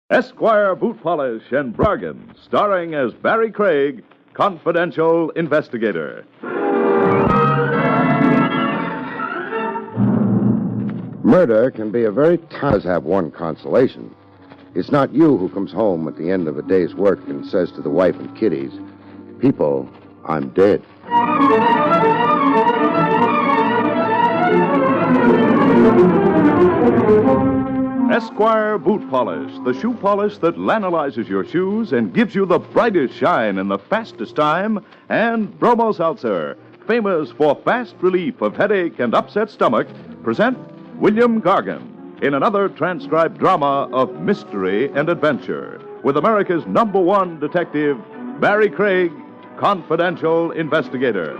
Esquire Boot Polish and Bargain, starring as Barrie Craig, confidential investigator. Murder can be a very does have one consolation. It's not you who comes home at the end of a day's work and says to the wife and kiddies, "People, I'm dead." Esquire Boot Polish, the shoe polish that lanolizes your shoes and gives you the brightest shine in the fastest time, and Bromo Seltzer, famous for fast relief of headache and upset stomach, present William Gargan in another transcribed drama of mystery and adventure with America's #1 detective, Barrie Craig, confidential investigator.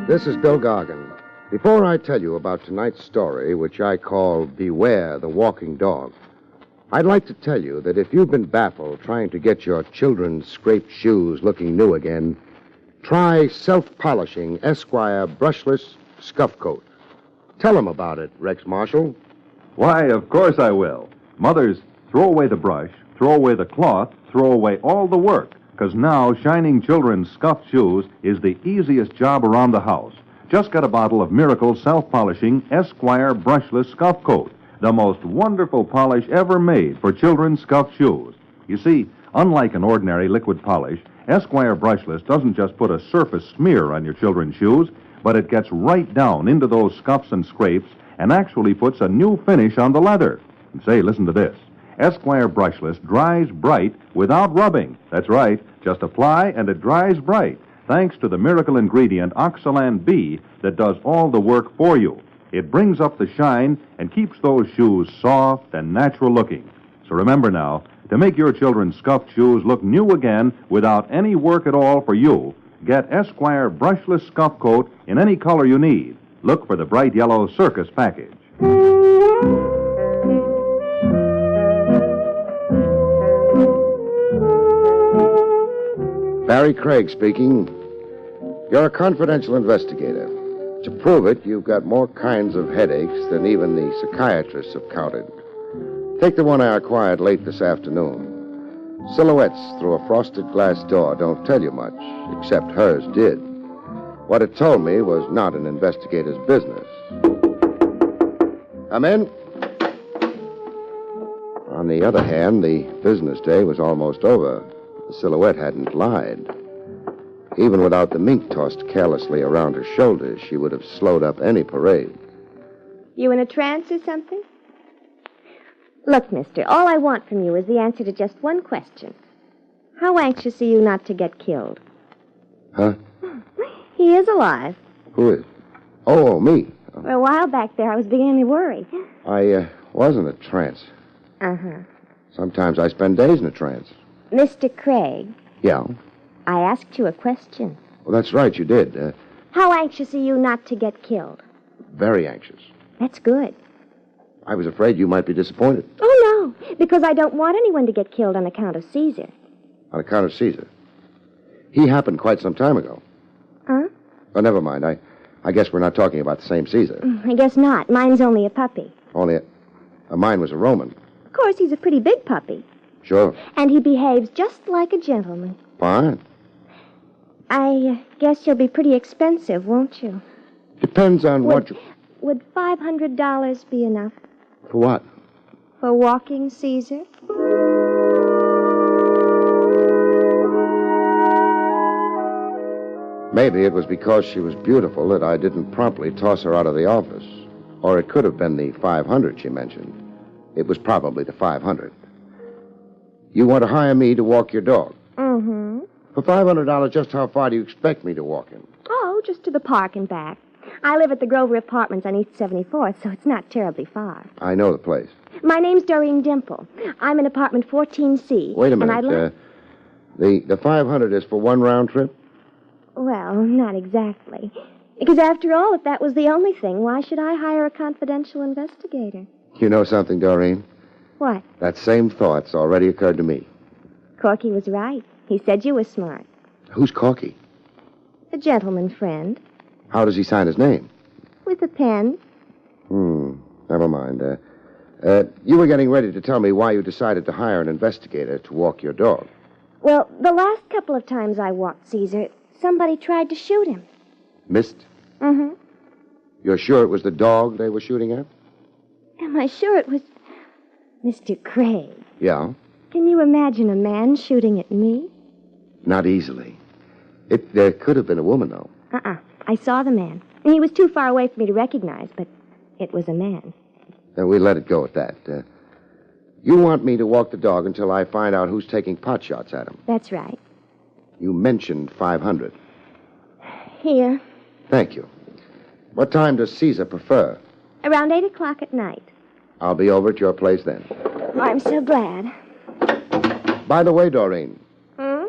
This is Bill Gargan. Before I tell you about tonight's story, which I call Beware the Walking Dog, I'd like to tell you that if you've been baffled trying to get your children's scraped shoes looking new again, try self-polishing Esquire brushless scuff coat. Tell them about it, Rex Marshall. Why, of course I will. Mothers, throw away the brush, throw away the cloth, throw away all the work, because now shining children's scuffed shoes is the easiest job around the house. Just get a bottle of Miracle self-polishing Esquire brushless scuff coat, the most wonderful polish ever made for children's scuffed shoes. You see, unlike an ordinary liquid polish, Esquire brushless doesn't just put a surface smear on your children's shoes, but it gets right down into those scuffs and scrapes and actually puts a new finish on the leather. And say, listen to this. Esquire brushless dries bright without rubbing. That's right, just apply and it dries bright, thanks to the miracle ingredient Oxalan B that does all the work for you. It brings up the shine and keeps those shoes soft and natural looking. So remember now, to make your children's scuffed shoes look new again without any work at all for you, get Esquire brushless scuff coat in any color you need. Look for the bright yellow circus package. Barrie Craig speaking. You're a confidential investigator. To prove it, you've got more kinds of headaches than even the psychiatrists have counted. Take the one I acquired late this afternoon. Silhouettes through a frosted glass door don't tell you much, except hers did. What it told me was not an investigator's business. Come in. On the other hand, the business day was almost over. The silhouette hadn't lied. Even without the mink tossed carelessly around her shoulders, she would have slowed up any parade. You in a trance or something? Look, mister, all I want from you is the answer to just one question. How anxious are you not to get killed? Huh? He is alive. Who is? Oh, me. For a while back there, I was beginning to worry. I was in a trance. Uh-huh. Sometimes I spend days in a trance. Mr. Craig. Yeah? I asked you a question. Well, that's right, you did. How anxious are you not to get killed? Very anxious. That's good. I was afraid you might be disappointed. Oh, no, because I don't want anyone to get killed on account of Caesar. On account of Caesar? He happened quite some time ago. Huh? Oh, never mind. I guess we're not talking about the same Caesar. I guess not. Mine's only a puppy. Only mine was a Roman. Of course, he's a pretty big puppy. Sure. And he behaves just like a gentleman. Fine. I guess you'll be pretty expensive, won't you? Depends on what you... Would $500 be enough? For what? For walking Caesar? Maybe it was because she was beautiful that I didn't promptly toss her out of the office. Or it could have been the 500 she mentioned. It was probably the 500. You want to hire me to walk your dog? Mm-hmm. For $500, just how far do you expect me to walk him? Oh, just to the park and back. I live at the Grover Apartments on East 74th, so it's not terribly far. I know the place. My name's Doreen Dimple. I'm in apartment 14C. Wait a minute. And I'd the 500 is for one round trip? Well, not exactly. Because after all, if that was the only thing, why should I hire a confidential investigator? You know something, Doreen? What? That same thought's already occurred to me. Corky was right. He said you were smart. Who's Corky? A gentleman friend. How does he sign his name? With a pen. Never mind. You were getting ready to tell me why you decided to hire an investigator to walk your dog. Well, the last couple of times I walked Caesar, somebody tried to shoot him. Missed? Mm-hmm. You're sure it was the dog they were shooting at? Am I sure it was... Mr. Craig, Yeah. can you imagine a man shooting at me? Not easily. It could have been a woman, though. I saw the man. And he was too far away for me to recognize, but it was a man. Then we let it go at that. You want me to walk the dog until I find out who's taking pot shots at him. That's right. You mentioned 500. Here. Thank you. What time does Caesar prefer? Around 8 o'clock at night. I'll be over at your place then. Oh, I'm so glad. By the way, Doreen. Hmm?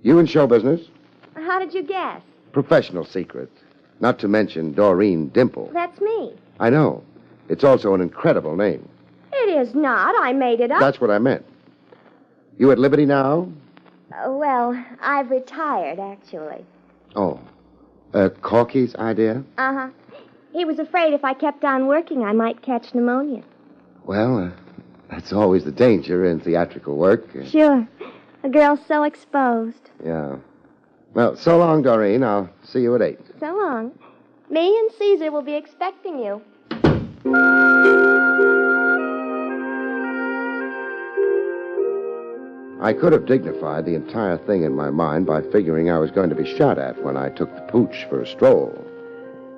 You in show business? How did you guess? Professional secret. Not to mention Doreen Dimple. That's me. I know. It's also an incredible name. It is not. I made it up. That's what I meant. You at liberty now? Well, I've retired, actually. Oh. Corky's idea? Uh-huh. He was afraid if I kept on working, I might catch pneumonia. Well, that's always the danger in theatrical work. Sure. A girl's so exposed. Yeah. Well, so long, Doreen. I'll see you at 8. So long. Me and Caesar will be expecting you. I could have dignified the entire thing in my mind by figuring I was going to be shot at when I took the pooch for a stroll.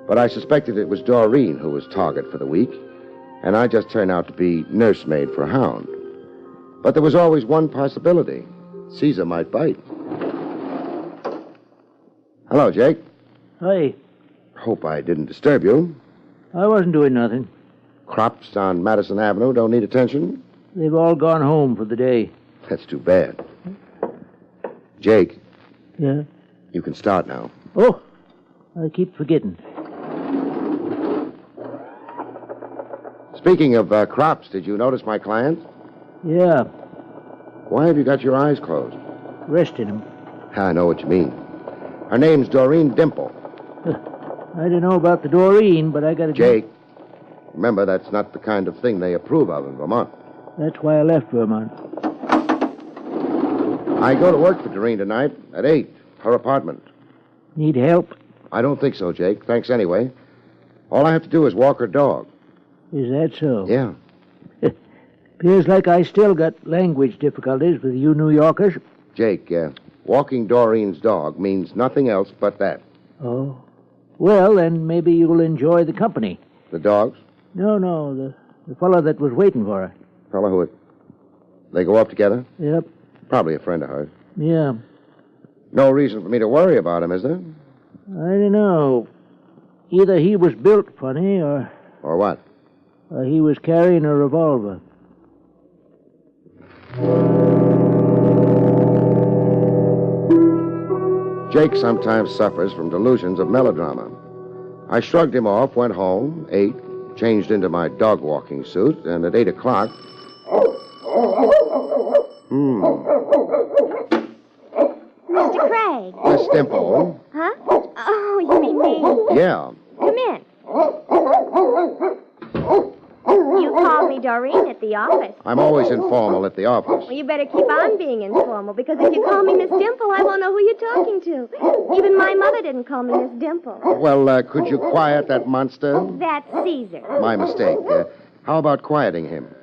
But I suspected it was Doreen who was target for the week, and I just turned out to be nursemaid for Hound. But there was always one possibility. Caesar might bite. Hello, Jake. Hi. Hope I didn't disturb you. I wasn't doing nothing. Crops on Madison Avenue don't need attention? They've all gone home for the day. That's too bad. Jake, Yeah? you can start now. Oh, I keep forgetting. Speaking of crops, did you notice my client? Yeah, Why have you got your eyes closed? resting him. I know what you mean. Her name's Doreen Dimple. I don't know about the Doreen, but I got to... Jake, remember that's not the kind of thing they approve of in Vermont. That's why I left Vermont. I go to work for Doreen tonight at 8, her apartment. Need help? I don't think so, Jake. Thanks anyway. All I have to do is walk her dog. Is that so? Yeah. Appears like I still got language difficulties with you New Yorkers. Jake, walking Doreen's dog means nothing else but that. Oh. Well, then maybe you'll enjoy the company. The dogs? No, the fellow that was waiting for her. Fella who... They go up together? Yep, Probably a friend of hers. yeah. No reason for me to worry about him, is there? I don't know. Either he was built funny or Or what? he was carrying a revolver. Jake sometimes suffers from delusions of melodrama. I shrugged him off, went home, ate, changed into my dog-walking suit, and at 8 o'clock... Mr. Craig. Miss Dimple. Huh? Oh, you mean me. Yeah. Come in. You called me Doreen at the office. I'm always informal at the office. Well, you better keep on being informal, because if you call me Miss Dimple, I won't know who you're talking to. Even my mother didn't call me Miss Dimple. Well, could you quiet that monster? That's Caesar. My mistake. How about quieting him?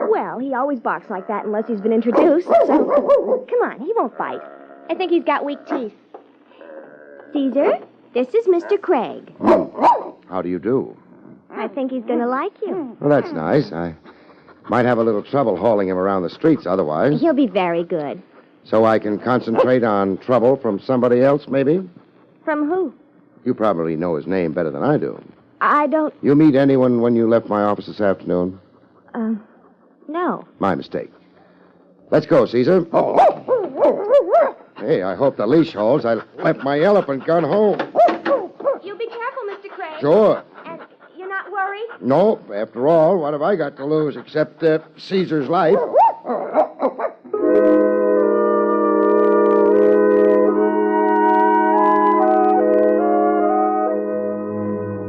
Well, he always barks like that unless he's been introduced, so... Come on, he won't bite. I think he's got weak teeth. Caesar, this is Mr. Craig. How do you do? I think he's going to like you. Well, that's nice. I might have a little trouble hauling him around the streets otherwise. He'll be very good. So I can concentrate on trouble from somebody else, maybe? From who? You probably know his name better than I do. I don't... You meet anyone when you left my office this afternoon? No. My mistake. Let's go, Caesar. Hey, I hope the leash holds. I left my elephant gun home. You be careful, Mr. Craig. Sure. And you're not worried? No, after all, what have I got to lose except Caesar's life?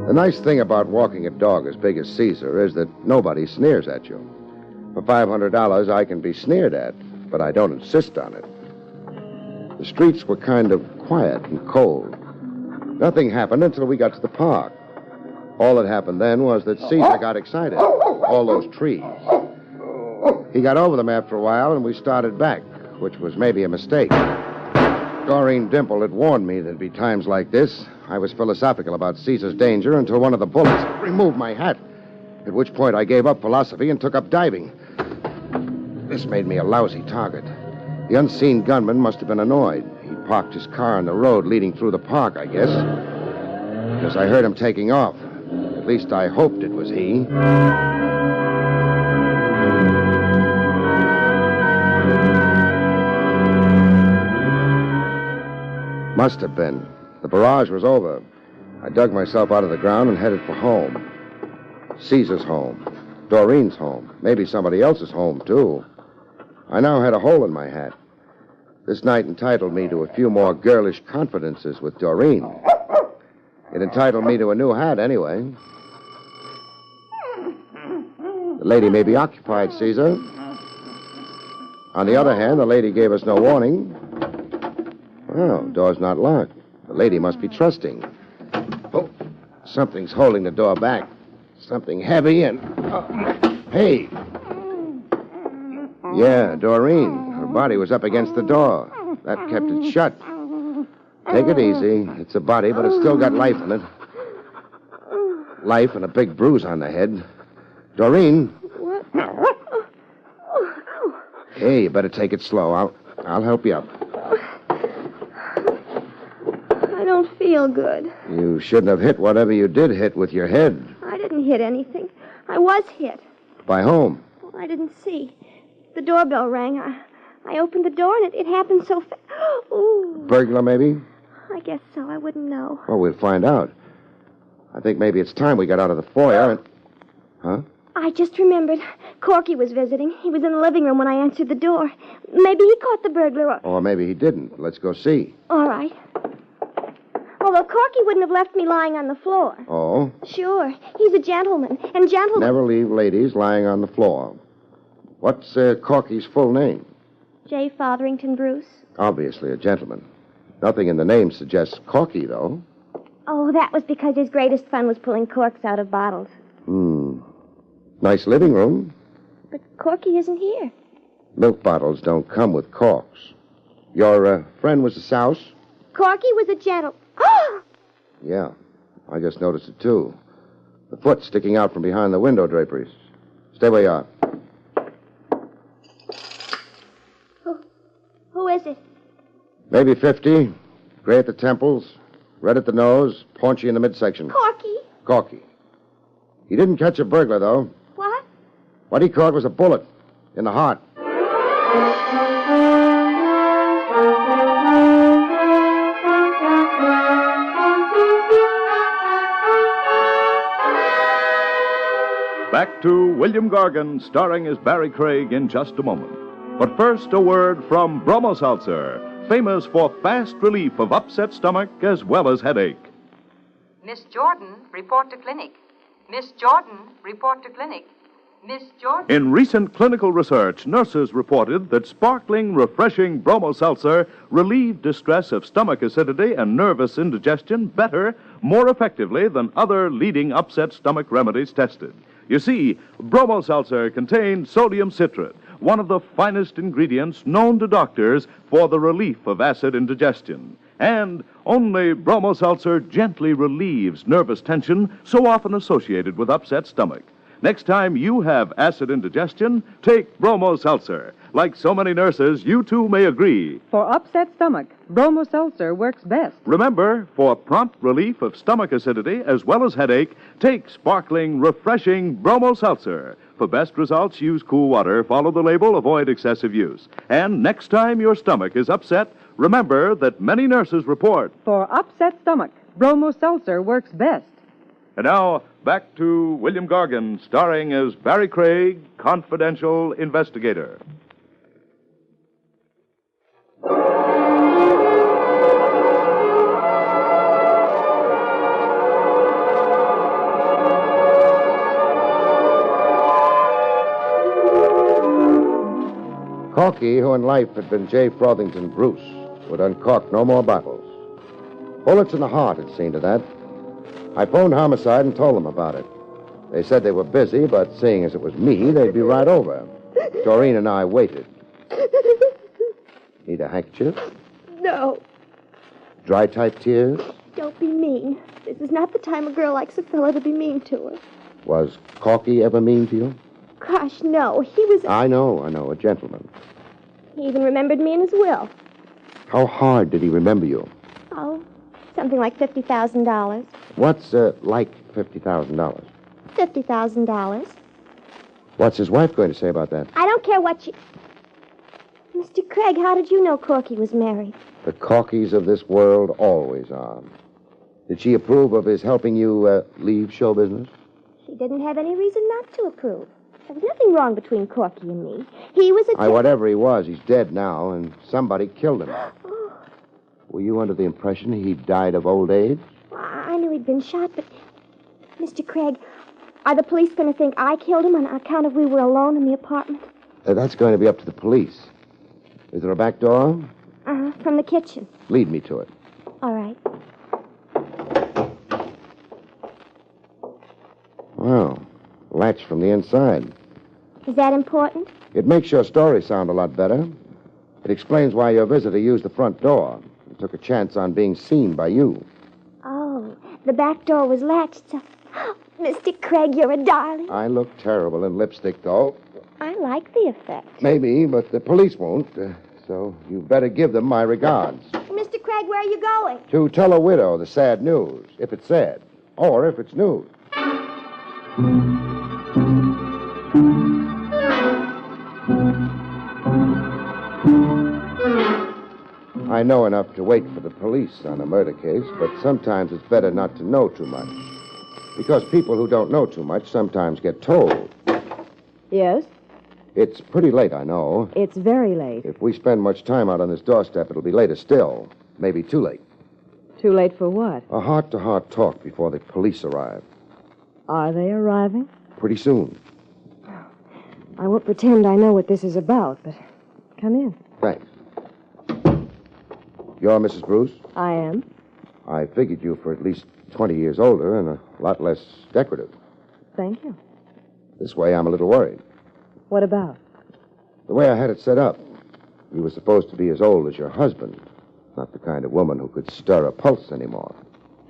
The nice thing about walking a dog as big as Caesar is that nobody sneers at you. For $500, I can be sneered at, but I don't insist on it. The streets were kind of quiet and cold. Nothing happened until we got to the park. All that happened then was that Caesar got excited. All those trees. He got over them after a while, and we started back, which was maybe a mistake. Doreen Dimple had warned me there'd be times like this. I was philosophical about Caesar's danger until one of the bullets removed my hat, at which point I gave up philosophy and took up diving. This made me a lousy target. The unseen gunman must have been annoyed. He parked his car on the road leading through the park, I guess, because I heard him taking off. At least I hoped it was he. Must have been. The barrage was over. I dug myself out of the ground and headed for home. Caesar's home. Doreen's home. Maybe somebody else's home, too. I now had a hole in my hat. This night entitled me to a few more girlish confidences with Doreen. It entitled me to a new hat, anyway. The lady may be occupied, Caesar. On the other hand, the lady gave us no warning. Oh, door's not locked. The lady must be trusting. Oh, something's holding the door back. Something heavy and... hey! Yeah, Doreen. Her body was up against the door. That kept it shut. Take it easy. It's a body, but it's still got life in it. Life and a big bruise on the head. Doreen. What? Hey, you better take it slow. I'll help you up. I don't feel good. You shouldn't have hit whatever you did hit with your head. I didn't hit anything. I was hit. By whom? Well, I didn't see. The doorbell rang. I opened the door, and it happened so fast. Ooh. Burglar, maybe? I guess so. I wouldn't know. Well, we'll find out. I think maybe it's time we got out of the foyer and... Huh? I just remembered. Corky was visiting. He was in the living room when I answered the door. Maybe he caught the burglar or... Or maybe he didn't. Let's go see. All right. Although Corky wouldn't have left me lying on the floor. Oh? Sure. He's a gentleman. And gentlemen... Never leave ladies lying on the floor. What's Corky's full name? J. Fotherington Bruce. Obviously a gentleman. Nothing in the name suggests Corky, though. Oh, that was because his greatest fun was pulling corks out of bottles. Nice living room. But Corky isn't here. Milk bottles don't come with corks. Your friend was a souse? Corky was a Yeah, I just noticed it, too. The foot sticking out from behind the window draperies. Stay where you are. Who is it? Maybe 50. Gray at the temples, red at the nose, paunchy in the midsection. Corky. Corky. He didn't catch a burglar, though. What? What he caught was a bullet in the heart. Back to William Gargan, starring as Barrie Craig in just a moment. But first, a word from Bromo Seltzer, famous for fast relief of upset stomach as well as headache. Miss Jordan, report to clinic. Miss Jordan, report to clinic. Miss Jordan... In recent clinical research, nurses reported that sparkling, refreshing Bromo Seltzer relieved distress of stomach acidity and nervous indigestion better, more effectively than other leading upset stomach remedies tested. You see, Bromo Seltzer contained sodium citrate, one of the finest ingredients known to doctors for the relief of acid indigestion. And only Bromo Seltzer gently relieves nervous tension so often associated with upset stomach. Next time you have acid indigestion, take Bromo Seltzer. Like so many nurses, you too may agree. For upset stomach, Bromo Seltzer works best. Remember, for prompt relief of stomach acidity as well as headache, take sparkling, refreshing Bromo Seltzer. For best results, use cool water, follow the label, avoid excessive use. And next time your stomach is upset, remember that many nurses report. For upset stomach, Bromo Seltzer works best. And now, back to William Gargan, starring as Barrie Craig, confidential investigator. Corky, who in life had been J. Frothingham Bruce, would uncork no more bottles. Bullets in the heart had seen to that. I phoned Homicide and told them about it. They said they were busy, but seeing as it was me, they'd be right over. Doreen and I waited. Need a handkerchief? No, Dry-type tears? don't be mean. This is not the time a girl likes a fellow to be mean to her. Was Corky ever mean to you? Gosh, no. He was... I know, a gentleman. He even remembered me in his will. How hard did he remember you? Oh, something like $50,000. What's, like $50,000? $50,000. What's his wife going to say about that? I don't care what she... Mr. Craig, how did you know Corky was married? The Corkys of this world always are. Did she approve of his helping you, leave show business? She didn't have any reason not to approve. There was nothing wrong between Corky and me. He was a... Whatever he was, he's dead now, and somebody killed him. Were you under the impression he died of old age? I knew he'd been shot, but... Mr. Craig, are the police going to think I killed him on account of we were alone in the apartment? That's going to be up to the police. Is there a back door? From the kitchen. Lead me to it. All right. Wow. Latch from the inside. Is that important? It makes your story sound a lot better. It explains why your visitor used the front door and took a chance on being seen by you. Oh, the back door was latched, so... Mr. Craig, you're a darling. I look terrible in lipstick, though. I like the effect. Maybe, but the police won't. So you better give them my regards. Mr. Craig, where are you going? To tell a widow the sad news, if it's sad, or if it's news. I know enough to wait for the police on a murder case, but sometimes it's better not to know too much. Because people who don't know too much sometimes get told. Yes? It's pretty late, I know. It's very late. If we spend much time out on this doorstep, it'll be later still. Maybe too late. Too late for what? A heart-to-heart talk before the police arrive. Are they arriving? Pretty soon. I won't pretend I know what this is about, but come in. Thanks. You're Mrs. Bruce? I am. I figured you for at least 20 years older and a lot less decorative. Thank you. This way, I'm a little worried. What about? The way I had it set up, you were supposed to be as old as your husband. Not the kind of woman who could stir a pulse anymore.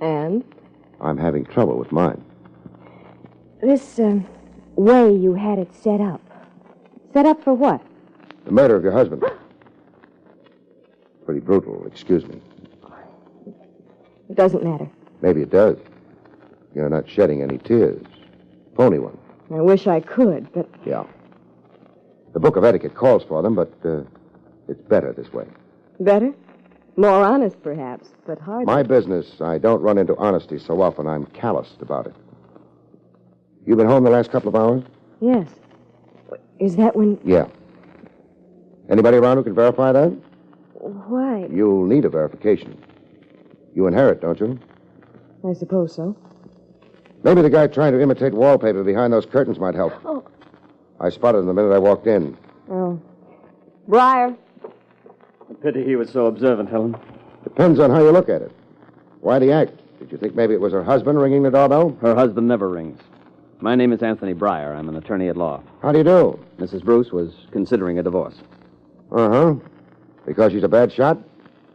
And? I'm having trouble with mine. This, way you had it set up. Set up for what? The murder of your husband. Pretty brutal, excuse me. It doesn't matter. Maybe it does. You're not shedding any tears. Phony one. I wish I could, but... Yeah. The book of etiquette calls for them, but it's better this way. Better? More honest, perhaps, but hardly. My business, I don't run into honesty so often I'm calloused about it. You been home the last couple of hours? Yes. Is that when... Yeah. Anybody around who can verify that? Why? You'll need a verification. You inherit, don't you? I suppose so. Maybe the guy trying to imitate wallpaper behind those curtains might help. Oh. I spotted him the minute I walked in. Oh. Briar. A pity he was so observant, Helen. Depends on how you look at it. Why the act? Did you think maybe it was her husband ringing the doorbell? Her husband never rings. My name is Anthony Briar. I'm an attorney at law. How do you do? Mrs. Bruce was considering a divorce. Uh-huh. Because she's a bad shot?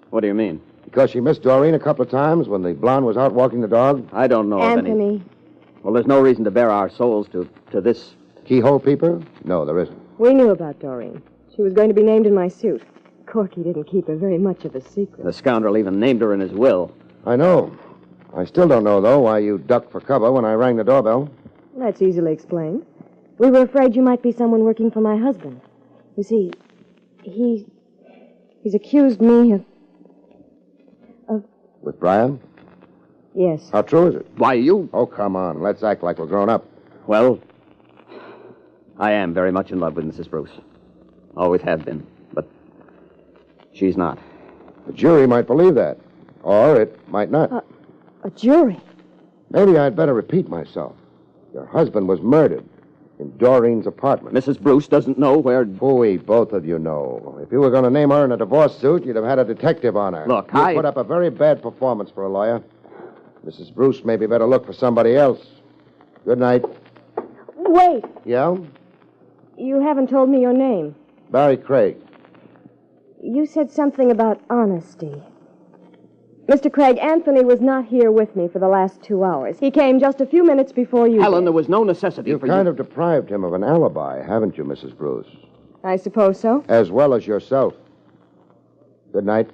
What do you mean? Because she missed Doreen a couple of times when the blonde was out walking the dog? I don't know of any... Anthony. Well, there's no reason to bare our souls to this... Keyhole peeper? No, there isn't. We knew about Doreen. She was going to be named in my suit. Corky didn't keep her very much of a secret. The scoundrel even named her in his will. I know. I still don't know, though, why you ducked for cover when I rang the doorbell. That's easily explained. We were afraid you might be someone working for my husband. You see, he's accused me of... With Brian? Yes. How true is it? Why, you... Oh, come on. Let's act like we're grown up. Well, I am very much in love with Mrs. Bruce. Always have been. But she's not. The jury might believe that. Or it might not. A jury? Maybe I'd better repeat myself. Your husband was murdered In Doreen's apartment. Mrs. Bruce doesn't know where... Phooey, both of you know. If you were going to name her in a divorce suit, you'd have had a detective on her. Look, you put up a very bad performance for a lawyer. Mrs. Bruce maybe better look for somebody else. Good night. Wait. Yeah? You haven't told me your name. Barrie Craig. You said something about honesty. Mr. Craig, Anthony was not here with me for the last 2 hours. He came just a few minutes before you Helen, did. there was no necessity You've for kind of deprived him of an alibi, haven't you, Mrs. Bruce? I suppose so. As well as yourself. Good night.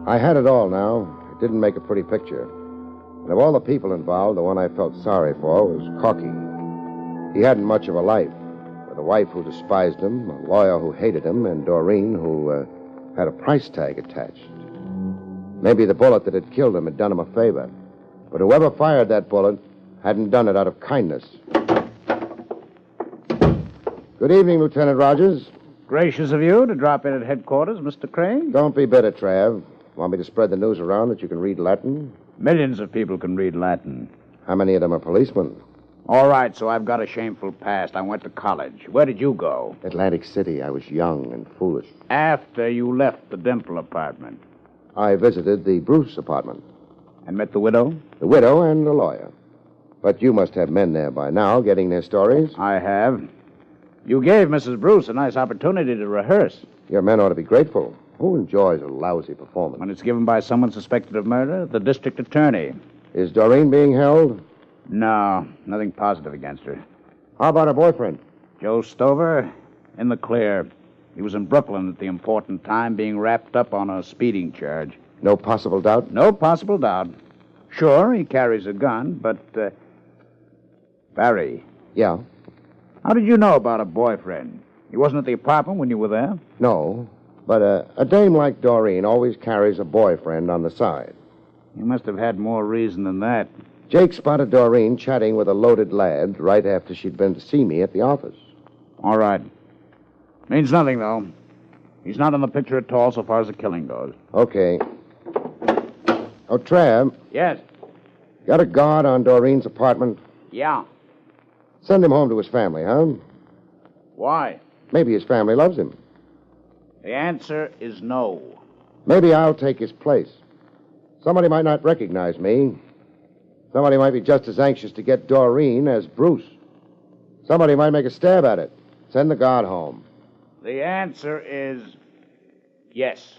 I had it all now. It didn't make a pretty picture. And of all the people involved, the one I felt sorry for was Corky. He hadn't much of a life, with a wife who despised him, a lawyer who hated him, and Doreen who had a price tag attached. Maybe the bullet that had killed him had done him a favor. But whoever fired that bullet hadn't done it out of kindness. Good evening, Lieutenant Rogers. Gracious of you to drop in at headquarters, Mr. Craig. Don't be bitter, Trav. Want me to spread the news around that you can read Latin? Millions of people can read Latin. How many of them are policemen? All right, so I've got a shameful past. I went to college. Where did you go? Atlantic City. I was young and foolish. After you left the Dimple apartment. I visited the Bruce apartment. And met the widow? The widow and the lawyer. But you must have men there by now getting their stories. I have. You gave Mrs. Bruce a nice opportunity to rehearse. Your men ought to be grateful. Who enjoys a lousy performance? When it's given by someone suspected of murder, the district attorney. Is Doreen being held? No, nothing positive against her. How about her boyfriend? Joe Stover, in the clear. He was in Brooklyn at the important time, being wrapped up on a speeding charge. No possible doubt? No possible doubt. Sure, he carries a gun, but, Barrie. Yeah? How did you know about a boyfriend? He wasn't at the apartment when you were there? No, but a dame like Doreen always carries a boyfriend on the side. You must have had more reason than that. Jake spotted Doreen chatting with a loaded lad right after she'd been to see me at the office. All right. Means nothing, though. He's not in the picture at all so far as the killing goes. Okay. Oh, Trav. Yes. Got a guard on Doreen's apartment? Yeah. Send him home to his family, huh? Why? Maybe his family loves him. The answer is no. Maybe I'll take his place. Somebody might not recognize me. Somebody might be just as anxious to get Doreen as Bruce. Somebody might make a stab at it. Send the guard home. The answer is yes.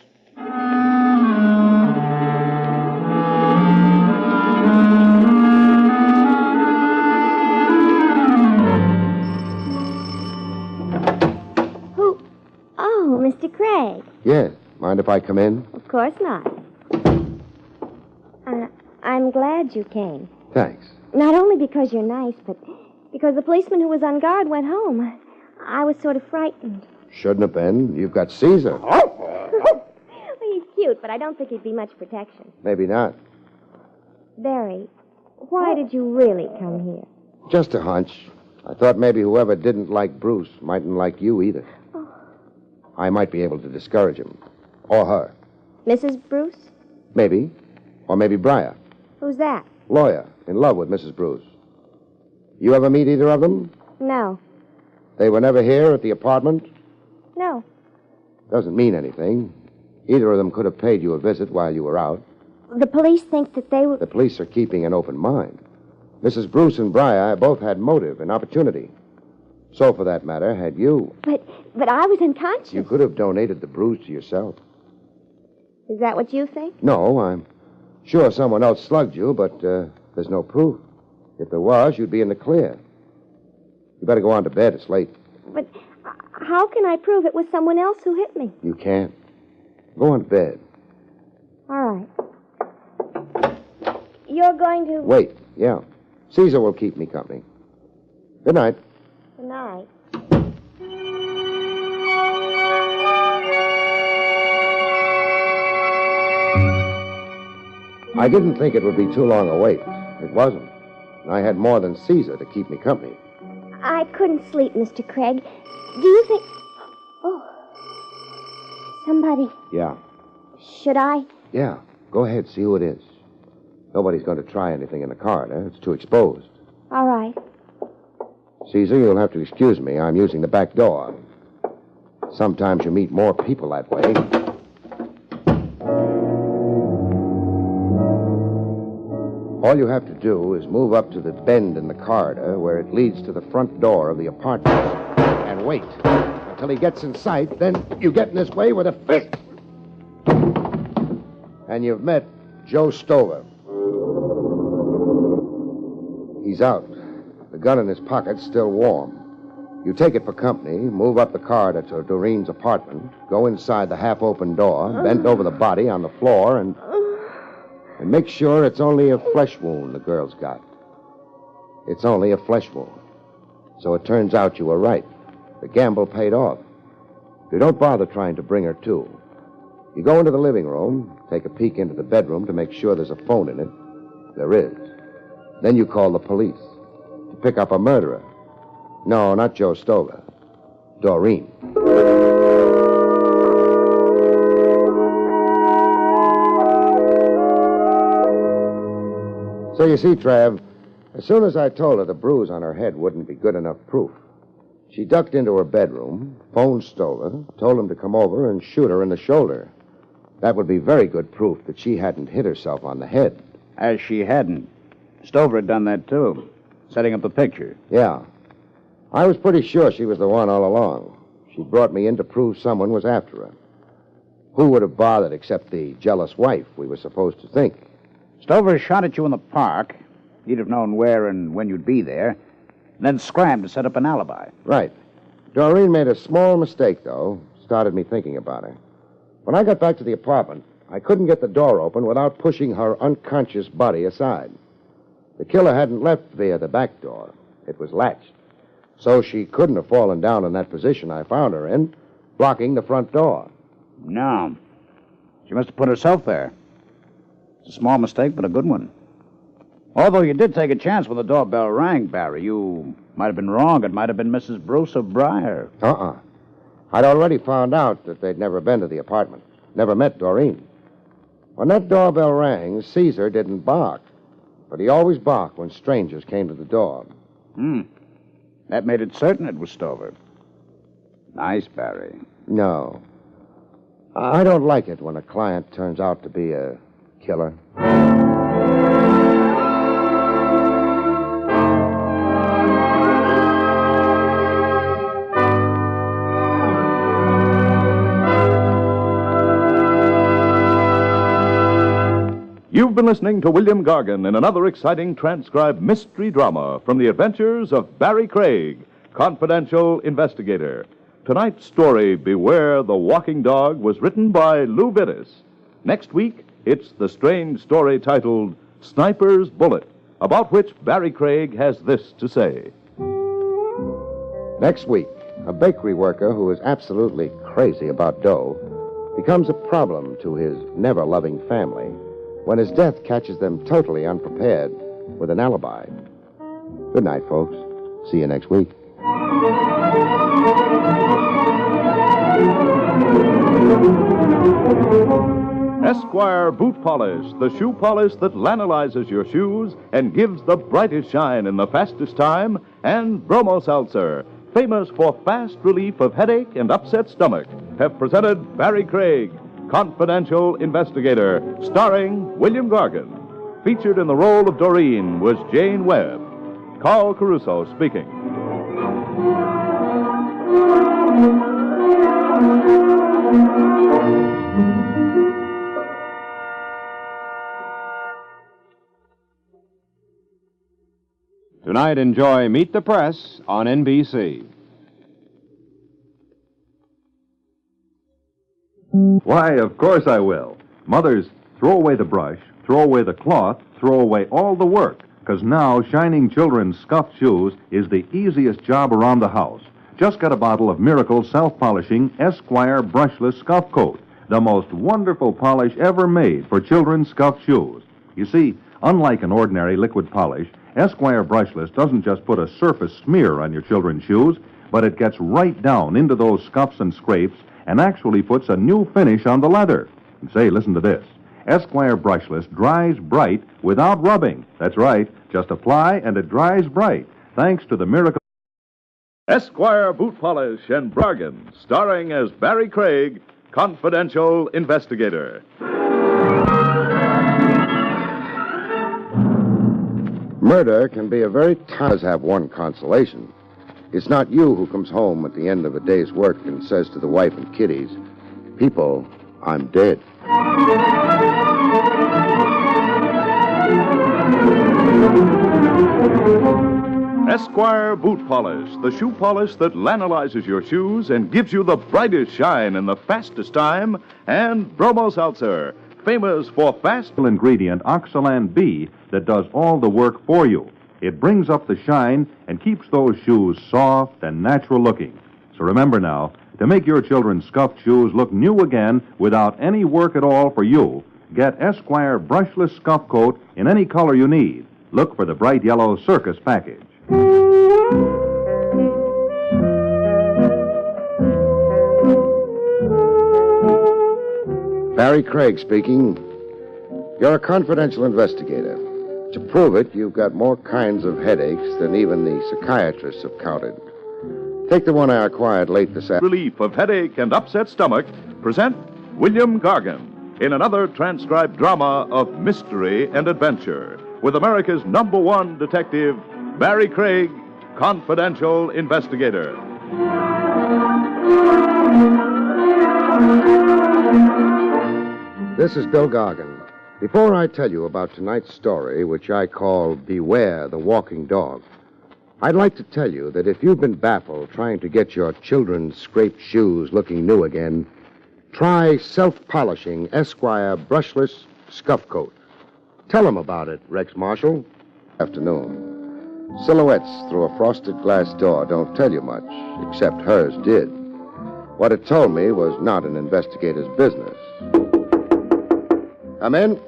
Who? Oh, Mr. Craig. Yes. Mind if I come in? Of course not. I'm glad you came. Thanks. Not only because you're nice, but because the policeman who was on guard went home. I was sort of frightened. Shouldn't have been. You've got Caesar. Well, he's cute, but I don't think he'd be much protection. Maybe not. Barrie, why did you really come here? Just a hunch. I thought maybe whoever didn't like Bruce mightn't like you either. Oh. I might be able to discourage him. Or her. Mrs. Bruce? Maybe. Or maybe Briar. Who's that? Lawyer. In love with Mrs. Bruce. You ever meet either of them? No. They were never here at the apartment? No. Doesn't mean anything. Either of them could have paid you a visit while you were out. The police think that they were... The police are keeping an open mind. Mrs. Bruce and Briar both had motive and opportunity. So, for that matter, had you. But I was unconscious. You could have donated the bruise to yourself. Is that what you think? No, I'm sure someone else slugged you, but there's no proof. If there was, you'd be in the clear. You better go on to bed. It's late. But how can I prove it was someone else who hit me? You can't. Go on to bed. All right. You're going to... Wait, yeah. Caesar will keep me company. Good night. Good night. I didn't think it would be too long a wait. It wasn't. I had more than Caesar to keep me company. I couldn't sleep, Mr. Craig. Do you think... Oh. Somebody... Yeah. Should I? Yeah, go ahead, see who it is. Nobody's going to try anything in the corridor. It's too exposed. All right. Caesar, you'll have to excuse me. I'm using the back door. Sometimes you meet more people that way. All you have to do is move up to the bend in the corridor where it leads to the front door of the apartment and wait until he gets in sight. Then you get in his way with a fist. And you've met Joe Stover. He's out. The gun in his pocket's still warm. You take it for company, move up the corridor to Doreen's apartment, go inside the half-open door, bend over the body on the floor, and make sure it's only a flesh wound the girl's got. It's only a flesh wound. So it turns out you were right. The gamble paid off. You don't bother trying to bring her to. You go into the living room, take a peek into the bedroom to make sure there's a phone in it. There is. Then you call the police to pick up a murderer. No, not Joe Stover. Doreen. So you see, Trav, as soon as I told her the bruise on her head wouldn't be good enough proof, she ducked into her bedroom, phoned Stover, told him to come over and shoot her in the shoulder. That would be very good proof that she hadn't hit herself on the head. As she hadn't. Stover had done that, too, setting up the picture. Yeah. I was pretty sure she was the one all along. She brought me in to prove someone was after her. Who would have bothered except the jealous wife, we were supposed to think? Stover shot at you in the park. He'd have known where and when you'd be there, and then scrammed to set up an alibi. Right. Doreen made a small mistake, though. Started me thinking about her. When I got back to the apartment, I couldn't get the door open without pushing her unconscious body aside. The killer hadn't left via the back door. It was latched. So she couldn't have fallen down in that position I found her in, blocking the front door. No. She must have put herself there. It's a small mistake, but a good one. Although you did take a chance when the doorbell rang, Barrie. You might have been wrong. It might have been Mrs. Bruce of Briar. I'd already found out that they'd never been to the apartment. Never met Doreen. When that doorbell rang, Caesar didn't bark. But he always barked when strangers came to the door. That made it certain it was Stover. Nice, Barrie. No. I don't like it when a client turns out to be a killer. You've been listening to William Gargan in another exciting transcribed mystery drama from the Adventures of Barrie Craig, confidential investigator. Tonight's story, Beware the Walking Dog, was written by Lou Vittis. Next week, it's the strange story titled Sniper's Bullet, about which Barrie Craig has this to say. Next week, a bakery worker who is absolutely crazy about dough becomes a problem to his never-loving family when his death catches them totally unprepared with an alibi. Good night, folks. See you next week. Esquire Boot Polish, the shoe polish that lanolizes your shoes and gives the brightest shine in the fastest time, and Bromo Seltzer, famous for fast relief of headache and upset stomach, have presented Barrie Craig, confidential investigator, starring William Gargan. Featured in the role of Doreen was Jane Webb. Carl Caruso speaking. Tonight, enjoy Meet the Press on NBC. Why, of course I will. Mothers, throw away the brush, throw away the cloth, throw away all the work, because now shining children's scuffed shoes is the easiest job around the house. Just get a bottle of Miracle Self-Polishing Esquire Brushless Scuff Coat, the most wonderful polish ever made for children's scuffed shoes. You see, unlike an ordinary liquid polish, Esquire Brushless doesn't just put a surface smear on your children's shoes, but it gets right down into those scuffs and scrapes and actually puts a new finish on the leather. And say, listen to this. Esquire brushless dries bright without rubbing. That's right. Just apply and it dries bright. Thanks to the miracle. Esquire Boot Polish and Bargain, starring as Barrie Craig, confidential investigator. Murder can be a very does have one consolation. It's not you who comes home at the end of a day's work and says to the wife and kiddies, "People, I'm dead." Esquire Boot Polish, the shoe polish that lanolizes your shoes and gives you the brightest shine in the fastest time, and Bromo Seltzer, famous for fast Ingredient Oxalan B that does all the work for you. It brings up the shine and keeps those shoes soft and natural looking. So remember now, to make your children's scuffed shoes look new again without any work at all for you, get Esquire Brushless Scuff Coat in any color you need. Look for the bright yellow Circus package. Barrie Craig speaking. You're a confidential investigator. To prove it, you've got more kinds of headaches than even the psychiatrists have counted. Take the one I acquired late this afternoon. relief of headache and upset stomach, present William Gargan in another transcribed drama of mystery and adventure with America's #1 detective, Barrie Craig, confidential investigator. This is Bill Gargan. Before I tell you about tonight's story, which I call Beware the Walking Dog, I'd like to tell you that if you've been baffled trying to get your children's scraped shoes looking new again, try self-polishing Esquire Brushless Scuff Coat. Tell them about it, Rex Marshall. Afternoon. Silhouettes through a frosted glass door don't tell you much, except hers did. What it told me was not an investigator's business. Come in.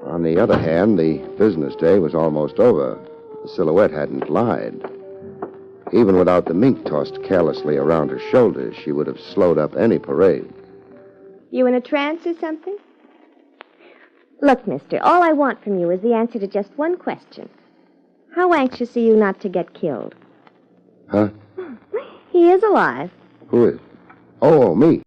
On the other hand, the business day was almost over. The silhouette hadn't lied. Even without the mink tossed carelessly around her shoulders, she would have slowed up any parade. You in a trance or something? Look, mister, all I want from you is the answer to just one question. How anxious are you not to get killed? Huh? He is alive. Who is? Oh, me.